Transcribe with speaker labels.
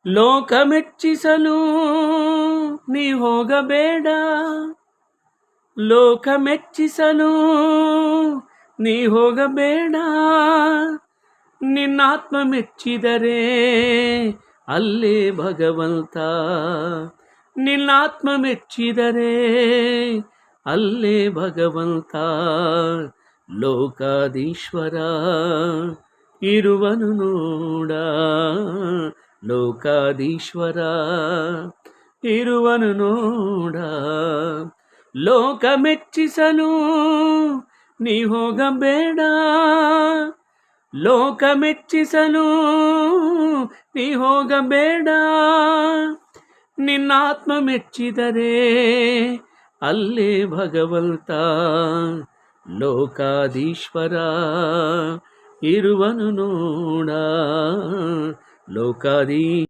Speaker 1: ಲೋಕ ಮೆಚ್ಚಿಸಲು ನೀ ಹೋಗಬೇಡ, ಲೋಕ ಮೆಚ್ಚಿಸಲು ನೀ ಹೋಗಬೇಡ. ನಿನ್ನಾತ್ಮ ಮೆಚ್ಚಿದರೆ ಅಲ್ಲೇ ಭಗವಂತ, ನಿನ್ನಾತ್ಮ ಮೆಚ್ಚಿದರೆ ಅಲ್ಲೇ ಭಗವಂತ. ಲೋಕಾಧೀಶ್ವರ ಇರುವನು ನೋಡ, ಲೋಕಾಧೀಶ್ವರ ಇರುವನು ನೋಡ. ಲೋಕ ಮೆಚ್ಚಿಸಲು ನೀ ಹೋಗಬೇಡ, ಲೋಕ ಮೆಚ್ಚಿಸಲು ನೀ ಹೋಗಬೇಡ. ನಿನ್ನಾತ್ಮ ಮೆಚ್ಚಿದರೆ ಅಲ್ಲೇ ಭಗವಂತ, ಲೋಕಾಧೀಶ್ವರ ಇರುವನು ನೋಡ, ಲೋಕಾಧೀ